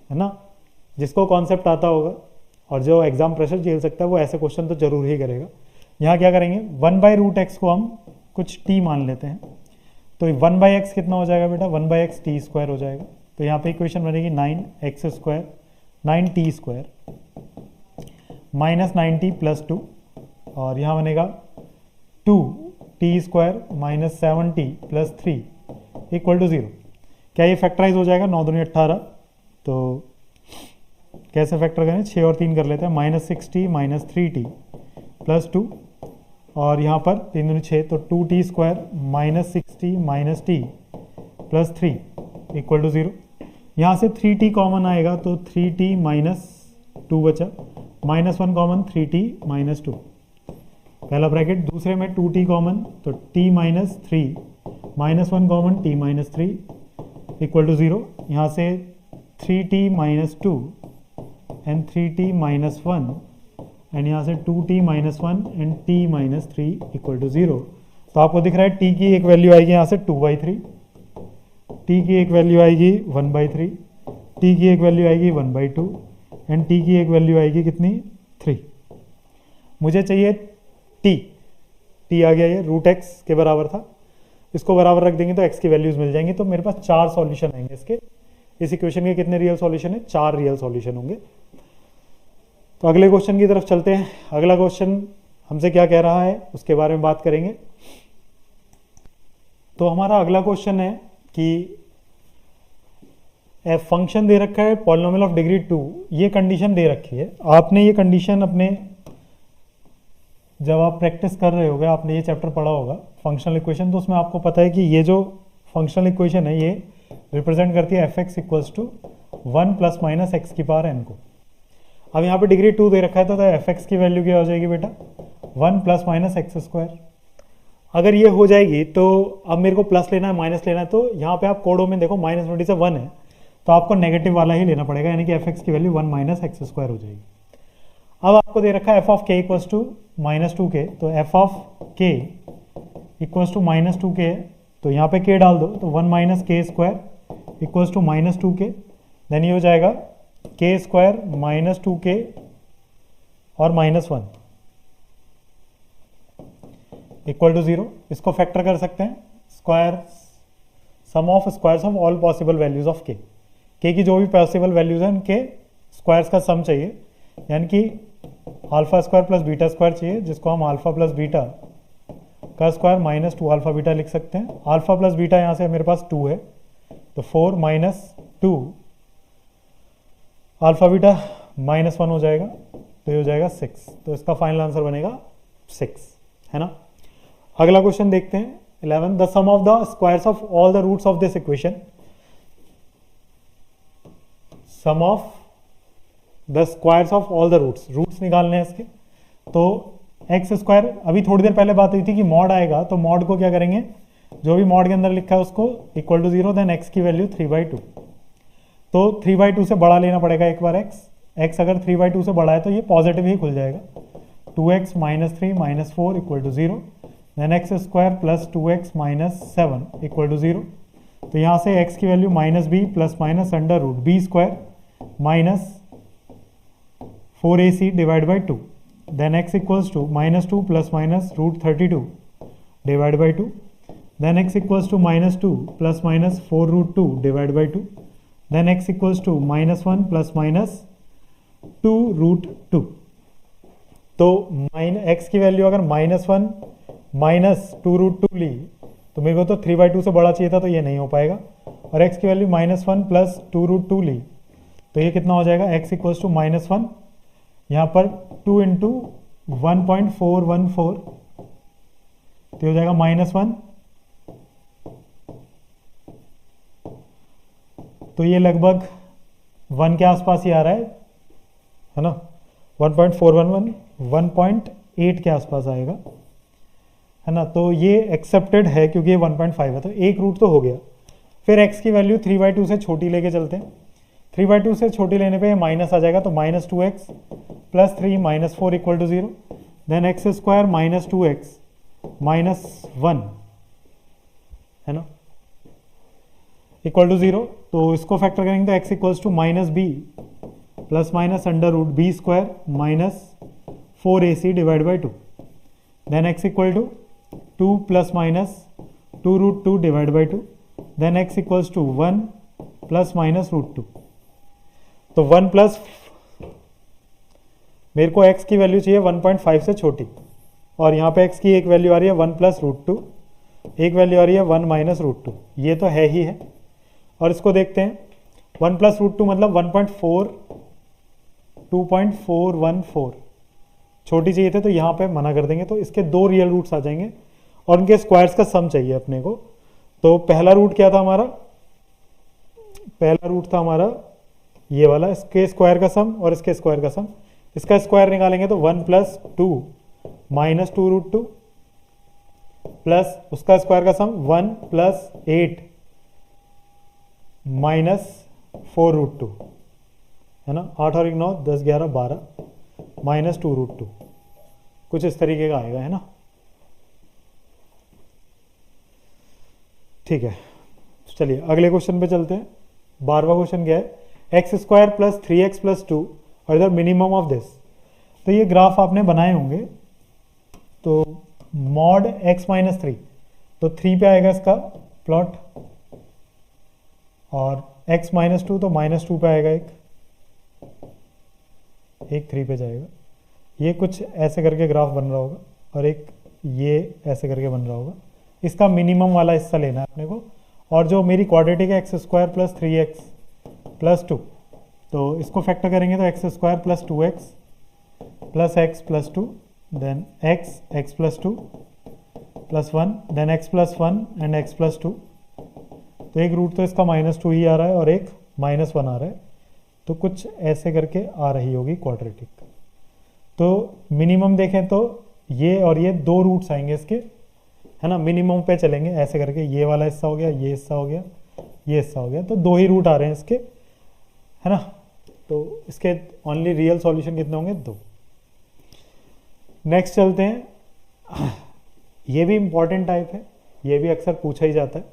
है ना। जिसको कॉन्सेप्ट आता होगा और जो एग्जाम प्रेशर झेल सकता है वो ऐसे क्वेश्चन तो जरूर ही करेगा। यहाँ क्या करेंगे, 1/√x को हम कुछ t मान लेते हैं, तो 1/x कितना हो जाएगा बेटा? 1/x t² हो जाएगा। तो यहाँ पे इक्वेशन बनेगी 9x² 9t² minus 9t plus 2, और यहाँ बनेगा 2t² minus 7t plus 3 equal to 0। क्या ये फैक्टराइज हो जाएगा? 9 दूनी 18, तो कैसे फैक्टर करें? 6 और 3 कर लेते हैं, minus 6t minus 3t plus 2, और यहाँ पर 3 दूनी 6, तो 2t² minus 6t minus t plus 3 equal to 0। यहाँ से 3t कॉमन आएगा तो 3t माइनस 2 बचा, माइनस 1 कॉमन 3t माइनस 2, पहला ब्रैकेट। दूसरे में 2t कॉमन तो t minus 3 minus 1 common t minus 3 equal to 0। यहाँ से 3t minus 2 and 3t minus 1, and यहाँ से 2t minus 1 and t minus 3 equal to 0। तो आपको दिख रहा है t की एक वैल्यू आएगी यहाँ से 2/3, t की एक वैल्यू आएगी 1/3, t की एक वैल्यू आएगी 1/2 एंड t की एक वैल्यू आएगी कितनी? 3। मुझे चाहिए t आ गया, ये √x के बराबर था, इसको बराबर रख देंगे तो x की वैल्यूज मिल जाएंगी। तो मेरे पास 4 सॉल्यूशन आएंगे इसके। इस इक्वेशन के कितने रियल सॉल्यूशन है? 4 रियल सॉल्यूशन होंगे। तो अगले क्वेश्चन की तरफ चलते हैं। अगला क्वेश्चन हमसे क्या कह रहा है उसके बारे में बात करेंगे। तो हमारा अगला क्वेश्चन है कि एफ फंक्शन दे रखा है पॉलिनोमियल ऑफ डिग्री 2, ये कंडीशन दे रखी है। आपने ये कंडीशन अपने जब आप प्रैक्टिस कर रहे होगे, आपने ये चैप्टर पढ़ा होगा फंक्शनल इक्वेशन, तो उसमें आपको पता है कि ये जो फंक्शनल इक्वेशन है ये रिप्रेजेंट करती है f(x) equals to 1 plus minus x की पावर n को। अब यहाँ पे डिग्री 2 दे रखा है तो f(x) की वैल्यू क्या हो जाएगी बेटा? 1 प्लस माइनस x²। अगर ये हो जाएगी तो अब मेरे को प्लस लेना है माइनस लेना है, तो यहाँ पे आप कोडों में देखो माइनस से 1 है तो आपको नेगेटिव वाला ही लेना पड़ेगा, यानी कि f(x) की वैल्यू 1 माइनस x² हो जाएगी। अब आपको दे रखा है f of k equals to minus 2k, तो f of k equals to minus 2k, तो यहाँ पे k डाल दो तो 1 minus k² equals to minus 2k, then ये हो जाएगा k² माइनस 2k और माइनस 1 इक्वल टू 0। इसको फैक्टर कर सकते हैं, square sum of squares of all possible values of k की जो भी पॉसिबल वैल्यूज हैं उनके स्क्वायर्स का सम चाहिए, यानी कि alpha square plus beta square चाहिए, जिसको हम अल्फा प्लस बीटा का स्क्वायर माइनस 2 अल्फा बीटा लिख सकते हैं। अल्फा प्लस बीटा यहाँ से मेरे पास 2 है, तो 4 माइनस 2 अल्फा बीटा माइनस 1 हो जाएगा, तो ये हो जाएगा 6। तो इसका फाइनल आंसर बनेगा 6, है ना। अगला क्वेश्चन देखते हैं 11, the sum of the squares of all the roots of this equation. Sum of the squares of all the roots निकालने हैं इसके। तो x², अभी थोड़ी देर पहले बात हुई थी कि मॉड आएगा, तो मॉड को क्या करेंगे, जो भी मॉड के अंदर लिखा है उसको इक्वल टू 0, देन x की वैल्यू 3/2। तो 3/2 से बड़ा लेना पड़ेगा एक बार x अगर 3/2 से बड़ा है तो ये पॉजिटिव ही खुल जाएगा, 2x minus 3 minus 4 equal to 0, then x² plus 2x minus 7 equal to 0। तो यहाँ से x की value minus b plus minus under root b² minus 4ac divide by 2, then x equals to minus 2 plus minus root 32 divide by 2, then x equals to minus 2 plus minus 4 root 2 divide by 2, then x equals to minus 1 plus minus 2√2। तो x की value अगर -1 minus 2√2 ली तो मेरे को तो 3/2 से बड़ा चाहिए था, तो ये नहीं हो पाएगा। और x की वैल्यू -1 प्लस 2√2 ली तो ये कितना हो जाएगा, x इक्वल्स टू -1, यहाँ पर 2 इंटू 1.414 तो हो जाएगा -1। तो ये लगभग 1 के आसपास ही आ रहा है ना, 1.411 1.8 के आसपास आएगा, है ना। तो ये एक्सेप्टेड है क्योंकि ये 1.5 है, तो एक रूट तो हो गया। फिर x की वैल्यू 3/2 से छोटी लेके चलते हैं। 3/2 से छोटी लेने पे माइनस आ जाएगा, तो -2x plus 3 -4 equal to 0। Then x square -2x -1 है ना इक्वल टू 0। तो इसको फैक्टर करेंगे तो x equals to -b plus minus √b square -4ac divide by 2। Then x equal to 2 plus minus 2√2 divide by 2। Then x equals to 1 plus minus √2। तो 1 plus, मेरे को x की वैल्यू चाहिए 1.5 से छोटी, और यहाँ पे x की एक वैल्यू आ रही है 1 प्लस √2, एक वैल्यू आ रही है 1 माइनस √2, ये तो है ही है। और इसको देखते हैं, 1 प्लस √2 मतलब 2.414 छोटी चाहिए थे, तो यहाँ पे मना कर देंगे। तो इसके दो रियल रूट्स आ जाएंगे और उनके स्क्वायर्स का सम चाहिए अपने को। तो पहला रूट क्या था हमारा, पहला रूट था हमारा ये वाला, इसके स्क्वायर का सम और इसके स्क्वायर का सम। इसका स्क्वायर निकालेंगे तो 1 प्लस 2 माइनस 2√2 प्लस उसका स्क्वायर का सम 1 प्लस 8 माइनस 4√2, है ना। 8 और 1 9, 10 11 12 माइनस 2√2, कुछ इस तरीके का आएगा, है ना। ठीक है, चलिए अगले क्वेश्चन पे चलते हैं। 12वां क्वेश्चन क्या है, X square plus 3x plus 2 और इधर मिनिमम ऑफ दिस। तो ये ग्राफ आपने बनाए होंगे, तो मॉड x माइनस 3, तो 3 पे आएगा इसका प्लॉट, और x माइनस 2 तो -2 पे आएगा, एक 3 पे जाएगा। ये कुछ ऐसे करके ग्राफ बन रहा होगा और एक ये ऐसे करके बन रहा होगा। इसका मिनिमम वाला हिस्सा लेना है अपने को। और जो मेरी क्वाड्रेटिक है X square plus 3x plus 2, तो इसको फैक्टर करेंगे तो x square plus 2x plus x plus 2, then x plus 2 plus 1, then x plus 1 and x plus 2। तो एक रूट तो इसका -2 ही आ रहा है और एक -1 आ रहा है, तो कुछ ऐसे करके आ रही होगी क्वाड्रेटिक। तो मिनिमम देखें तो ये और ये दो रूट्स आएंगे इसके, है ना। मिनिमम पे चलेंगे ऐसे करके, ये वाला हिस्सा हो गया, ये हिस्सा हो गया, ये हिस्सा हो गया, तो दो ही रूट आ रहे हैं इसके, है ना। तो इसके ओनली रियल सॉल्यूशन कितने होंगे, 2। नेक्स्ट चलते हैं, ये भी इंपॉर्टेंट टाइप है, ये भी अक्सर पूछा ही जाता है।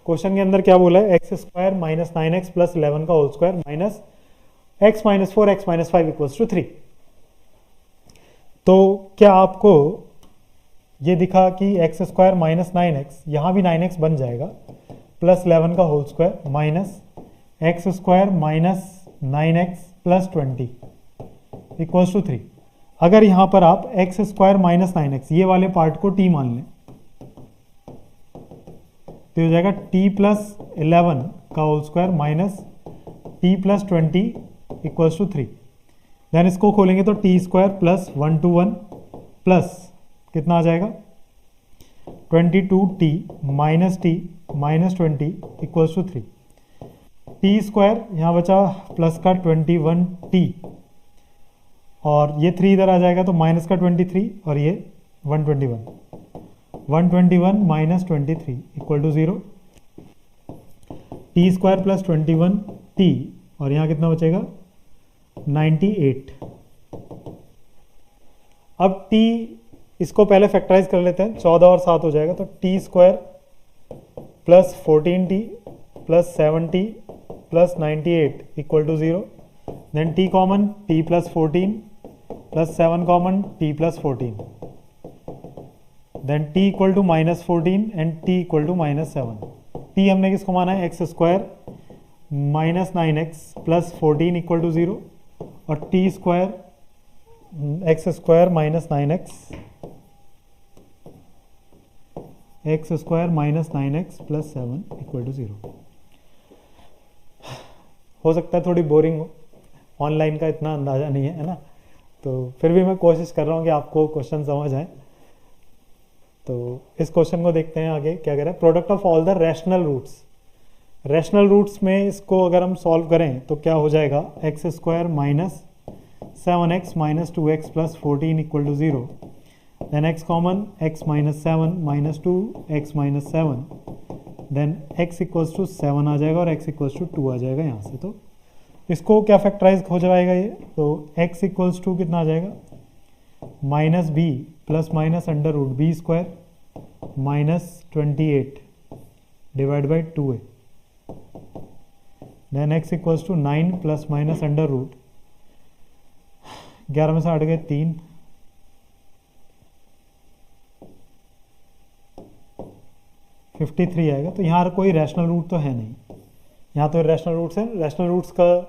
क्वेश्चन के अंदर क्या बोला है, X square minus 9x plus 11 का whole square minus x minus 4 x minus 5 equals to 3। तो क्या आपको ये दिखा कि एक्स स्क्वायर माइनस 9x, यहाँ भी 9x बन जाएगा, प्लस 11 का whole square minus x square minus 9x plus 20 equals to 3। अगर यहाँ पर आप एक्स स्क्वायर माइनस 9x ये वाले पार्ट को t मान लें तो हो जाएगा t प्लस 11 का whole square minus t plus 20 equals to 3। Then इसको खोलेंगे तो t square plus 1 to 1 plus कितना आ जाएगा 22t minus t minus 20 equals to 3। t square यहाँ बचा प्लस का 21t और ये 3 इधर आ जाएगा तो माइनस का 23 और ये 121 minus 23 equal to 0। T square plus 21t और यहाँ कितना बचेगा 98। अब t इसको पहले फैक्टराइज कर लेते हैं, 14 और 7 हो जाएगा, तो T square plus 14t plus 7t plus 98 equal to 0। Then t common t plus 14 plus 7 common t plus 14, then t equal to -14 and t equal to -7। t हमने किसको माना है X square minus 9x plus 14 equal to 0 और T square X square minus 9x, X square minus 9x plus 7 equal to 0। हो सकता है थोड़ी boring हो, ऑनलाइन का इतना अंदाज़ा नहीं है ना, तो फिर भी मैं कोशिश कर रहा हूँ कि आपको क्वेश्चन समझ आए। तो इस क्वेश्चन को देखते हैं आगे क्या कह रहा है। Product of all the rational roots, rational roots में इसको अगर हम सॉल्व करें तो क्या हो जाएगा, x square minus 7x minus 2x plus 14 equal to 0। Then x common, x minus 7 minus 2 x minus 7, then x equals to 7 आ जाएगा और x इक्वल्स टू 2 आ जाएगा यहाँ से। तो इसको क्या फैक्टराइज हो जाएगा ये, तो x इक्वल्स टू कितना आ जाएगा, minus B plus minus under root B square minus 28 divide by 2a, then x equals to 9 plus minus under root 11 में से 8 गए 3, 53 आएगा। तो यहाँ कोई रैशनल रूट तो है नहीं, यहाँ तो रैशनल रूट्स हैं, रैशनल रूट्स का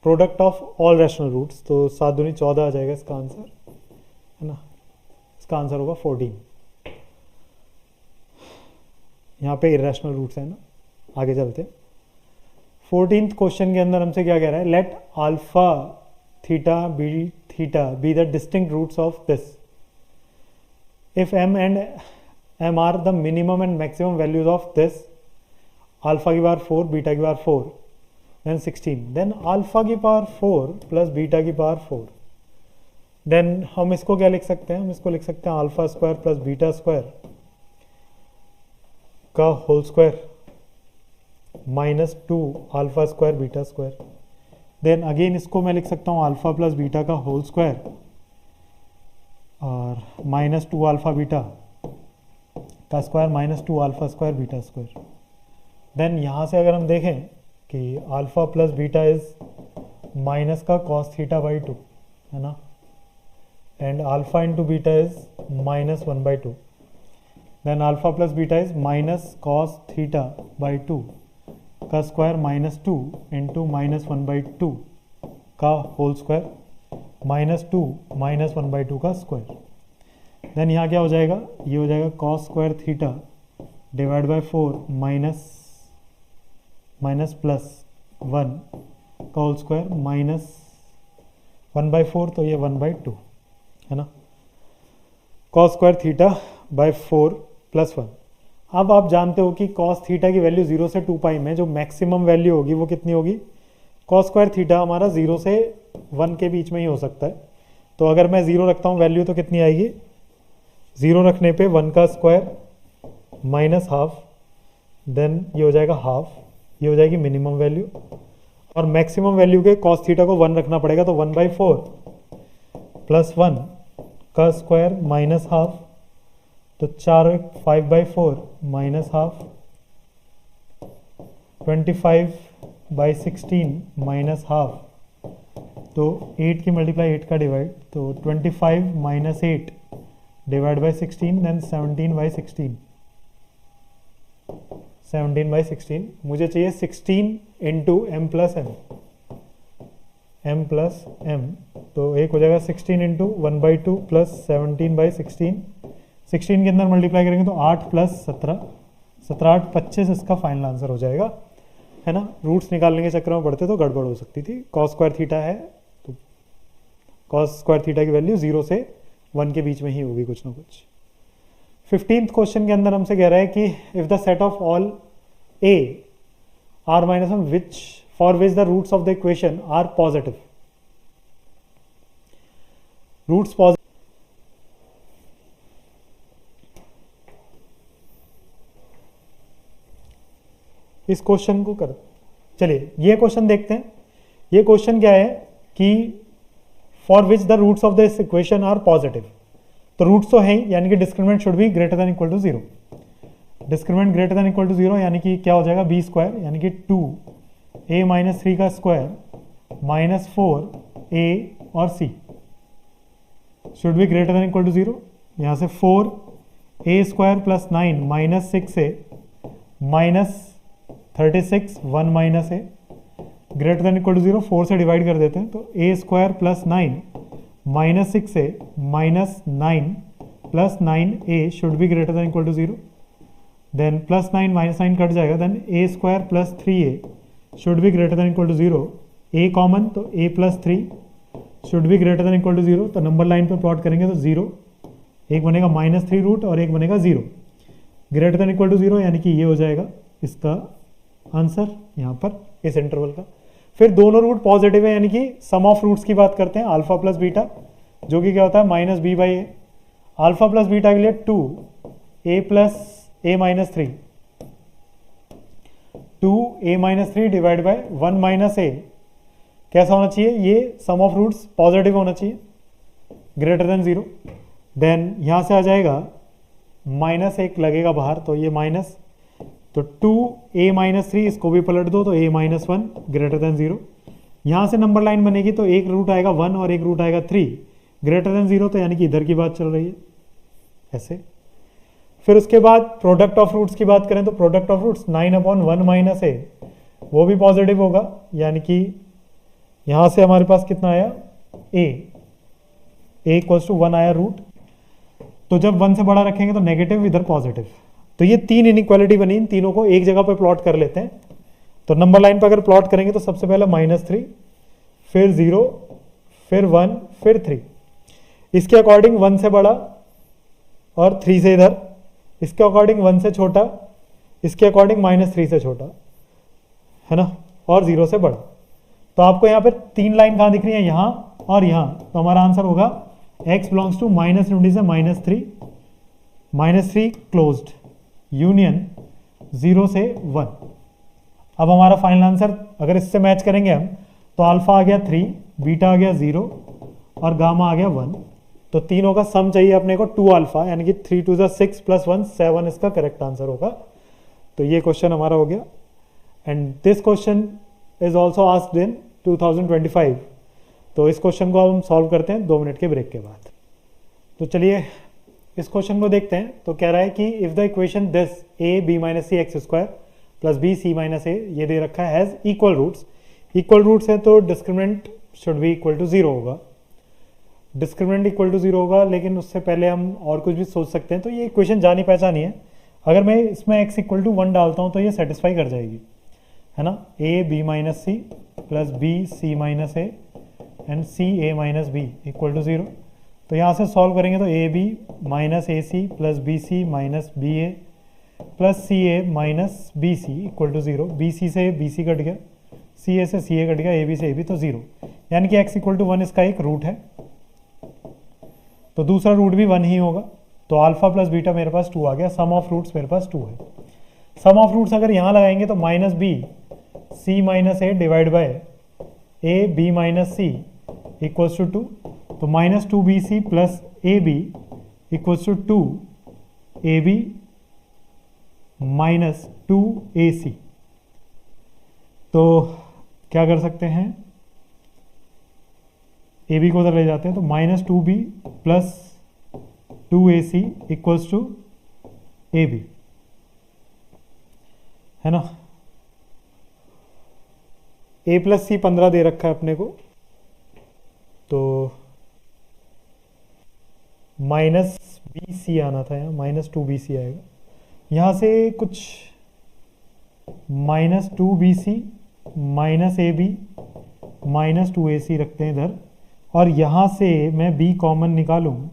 product of all rational roots, तो 7 दूनी 14 आ जाएगा इसका आंसर, है ना। इसका आंसर होगा 14। यहाँ पे इरेशनल रूट्स है ना। आगे चलते हैं। 14th क्वेश्चन के अंदर हमसे क्या कह रहा है, let alpha theta be the distinct roots of this if m and m are the minimum and maximum values of this, alpha की पावर 4 बीटा की पावर 4 देन 16, देन अल्फा की पावर 4 प्लस बीटा की power 4, then हम इसको क्या लिख सकते हैं, हम इसको लिख सकते हैं alpha square plus beta square का whole square minus 2 alpha square beta square, then again इसको मैं लिख सकता हूँ अल्फा प्लस बीटा का होल स्क्वायर और माइनस 2 अल्फा बीटा का square minus 2 alpha square beta square. Then यहाँ से अगर हम देखें कि alpha plus beta is minus का कॉस थीटा बाई 2, है ना, and alpha into beta is minus 1/2, then alpha plus beta is minus cos theta by 2 का स्क्वायर माइनस 2 इंटू माइनस 1/2 का होल स्क्वायर माइनस 2 माइनस 1/2 का square. Then यहाँ क्या हो जाएगा, ये हो जाएगा cos square theta divide by 4 minus plus 1 का होल स्क्वायर माइनस 1/4, तो ये 1/2, है ना, cos square theta by 4 plus 1। अब आप जानते हो कि कॉस थीटा की वैल्यू 0 से 2π में जो मैक्सिमम वैल्यू होगी वो कितनी होगी, कॉस स्क्वायर थीटा हमारा 0 से 1 के बीच में ही हो सकता है। तो अगर मैं 0 रखता हूँ वैल्यू तो कितनी आएगी, 0 रखने पे 1 का स्क्वायर माइनस हाफ, देन ये हो जाएगा हाफ, ये हो जाएगी मिनिमम वैल्यू, और मैक्सिमम वैल्यू के कॉस थीटा को 1 रखना पड़ेगा, तो 1/4 प्लस 1 का स्क्वायर माइनस हाफ, तो 4 5/4 माइनस हाफ, 25/16 माइनस हाफ, तो 8 की मल्टीप्लाई 8 का डिवाइड, तो 25 माइनस 8 डिवाइड बाई 16, देन 17/16, 17/16। मुझे चाहिए 16 इंटू m प्लस m, तो एक हो जाएगा 16 इंटू 1/2 प्लस 17/16, 16 के अंदर मल्टीप्लाई करेंगे तो 8 प्लस 17, 17 8 25 इसका फाइनल आंसर हो जाएगा, है ना। रूट्स निकालने के चक्कर में पड़ते तो गड़बड़ हो सकती थी। कॉस स्क्वायर थीटा है तो कॉस स्क्वायर थीटा की वैल्यू 0 से 1 के बीच में ही होगी कुछ ना कुछ। 15th क्वेश्चन के अंदर हमसे कह रहा है कि if the set of all a r minus m which for which the roots of the equation are positive, roots positive, इस क्वेश्चन को कर, चलिए ये क्वेश्चन देखते हैं। ये क्वेश्चन क्या है कि for which the roots of this equation are positive, तो रूट्स तो हैं यानी कि discriminant should be greater than equal to 0, discriminant greater than equal to 0 यानी कि क्या हो जाएगा b स्क्वायर यानी कि 2a माइनस 3 का स्क्वायर माइनस 4a और c should be greater than equal to 0। यहाँ से 4a square plus 9 minus 6a minus 36 1 minus a, greater than equal to 0 4 से डिवाइड कर देते हैं, तो A square plus 9 minus 6 A minus 9 plus 9 A should be greater than equal to 0। Then plus 9 minus 9 cut जाएगा, then A square plus 3 A should be greater than equal to 0। A common, तो A plus 3 should be greater than equal to 0। तो number line पर plot करेंगे तो 0, एक बनेगा -3 root और एक बनेगा 0 ग्रेटर देन इक्वल टू 0, यानी कि ये हो जाएगा इसका आंसर यहाँ पर इस इंटरवल का। फिर दोनों रूट पॉजिटिव है, यानी कि सम ऑफ रूट्स की बात करते हैं, अल्फा प्लस बीटा, जो कि क्या होता है minus B by A. Alpha plus beta के लिए 2 A plus A minus 3, 2 A minus 3 divide by 1 minus A. कैसा होना चाहिए, ये सम ऑफ रूट्स पॉजिटिव होना चाहिए, ग्रेटर देन 0। देन यहाँ से आ जाएगा माइनस एक लगेगा बाहर, तो ये माइनस, तो 2 ए माइनस 3 इसको भी पलट दो, तो ए माइनस 1 ग्रेटर देन 0। यहाँ से नंबर लाइन बनेगी तो एक रूट आएगा 1 और एक रूट आएगा 3 ग्रेटर देन 0, तो यानी कि इधर की बात चल रही है ऐसे। फिर उसके बाद प्रोडक्ट ऑफ रूट्स की बात करें तो प्रोडक्ट ऑफ रूट्स 9/1 माइनस ए, वो भी पॉजिटिव होगा, यानी कि यहाँ से हमारे पास कितना आया ए इक्वल्स टू 1 आया रूट। तो जब 1 से बड़ा रखेंगे तो नेगेटिव, इधर पॉजिटिव। तो ये 3 इनइक्वालिटी बनी, इन तीनों को एक जगह पर प्लॉट कर लेते हैं। तो नंबर लाइन पर अगर प्लॉट करेंगे तो सबसे पहले -3, फिर 0, फिर 1, फिर 3। इसके अकॉर्डिंग 1 से बड़ा और 3 से इधर, इसके अकॉर्डिंग 1 से छोटा, इसके अकॉर्डिंग -3 से छोटा, है ना, और 0 से बड़ा। तो आपको यहाँ पर 3 लाइन कहाँ दिख रही है, यहाँ और यहाँ। तो हमारा आंसर होगा x बिलोंग्स टू -20 से -3 क्लोज्ड यूनियन 0 से 1। अब हमारा फाइनल आंसर अगर इससे मैच करेंगे हम, तो अल्फा आ गया 3, बीटा आ गया 0 और गामा आ गया 1। तो तीनों का सम चाहिए अपने को 2 अल्फा, यानी कि 3 2 6 प्लस 1 7 इसका करेक्ट आंसर होगा। तो ये क्वेश्चन हमारा हो गया, and this question is also asked in 2025। तो इस क्वेश्चन को हम सॉल्व करते हैं 2 मिनट के ब्रेक के बाद। तो चलिए इस क्वेश्चन को देखते हैं। तो कह रहा है कि if the equation this A B minus C x square plus B C minus A, ये दे रखा है has equal roots. Equal roots है तो discriminant should be equal to 0 होगा, डिस्क्रिमिनेंट इक्वल टू 0 होगा। लेकिन उससे पहले हम और कुछ भी सोच सकते हैं। तो ये इक्वेशन जानी पहचानी है, अगर मैं इसमें x इक्वल टू 1 डालता हूँ तो ये सेटिस्फाई कर जाएगी, है ना। A B minus C plus B C minus A and C A minus B equal to 0। तो यहाँ से सॉल्व करेंगे तो A B minus A C plus B C minus B A plus C A minus B C equal to 0। B C से B सी cut गया, सी ए से सी ए cut गया, A B से ए बी, तो 0, यानी कि x इक्वल टू 1 इसका एक रूट है। तो दूसरा रूट भी 1 ही होगा। तो अल्फा प्लस बीटा मेरे पास 2 आ गया, सम ऑफ रूट्स मेरे पास 2 है। सम ऑफ रूट्स अगर यहाँ लगाएंगे तो minus B C minus A divide by A B minus C equals to 2। तो minus 2bc plus A B equals to 2ab minus 2ac। तो क्या कर सकते हैं, ए बी को उधर ले जाते हैं, तो minus 2b plus 2ac equals to A B, है ना। a प्लस सी 15 दे रखा है अपने को, तो माइनस बी सी आना था, यहाँ माइनस 2bc आएगा। यहाँ से कुछ minus 2bc minus A B minus 2ac रखते हैं इधर, और यहाँ से मैं b कॉमन निकालूं,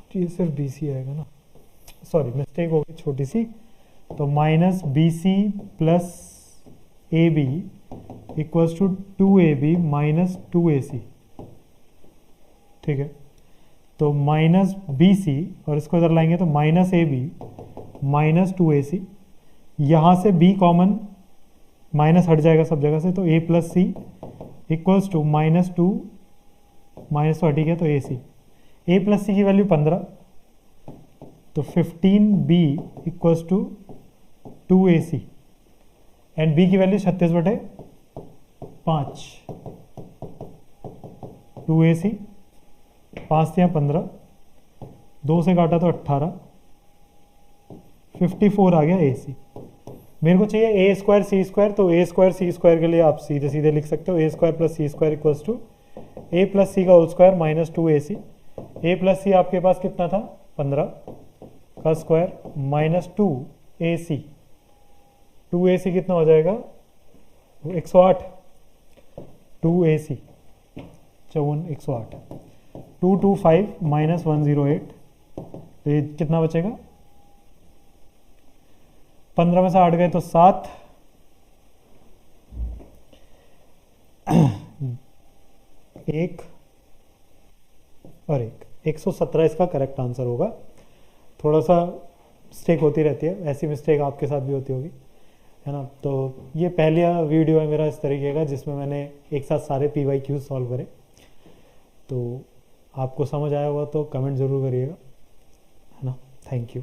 तो ये सिर्फ bc आएगा ना, सॉरी मिस्टेक हो गई छोटी सी। तो minus bc plus A B equals to 2ab minus 2ac, ठीक है। तो माइनस bc और इसको इधर लाएंगे तो minus A B minus 2ac। यहाँ से b कॉमन, माइनस हट जाएगा सब जगह से, तो a plus C equals to minus 2 minus तो हट ही गया, तो ac। a प्लस सी की वैल्यू 15, तो 15b equals to 2ac and b की वैल्यू 36/5, 2ac, 5 से 15, 2 से काटा तो 18, 54 आ गया ए सी। मेरे को चाहिए ए स्क्वायर सी स्क्वायर, तो ए स्क्वायर सी स्क्वायर के लिए आप सीधे सीधे लिख सकते हो A square plus C square equals to A plus C का whole square minus 2 A C. A plus C आपके पास कितना था 15 का square minus 2 A C. 2 A सी कितना हो जाएगा 108। 2 ए सी 108। 225 माइनस 108, तो ये कितना बचेगा 15 में से 8 गए तो 7। एक और एक 117 इसका करेक्ट आंसर होगा। थोड़ा सा मिस्टेक होती रहती है, ऐसी मिस्टेक आपके साथ भी होती होगी, है ना। तो ये पहला वीडियो है मेरा इस तरीके का जिसमें मैंने एक साथ सारे PYQ सॉल्व करे। तो आपको समझ आया होगा तो कमेंट ज़रूर करिएगा, है ना। Thank you.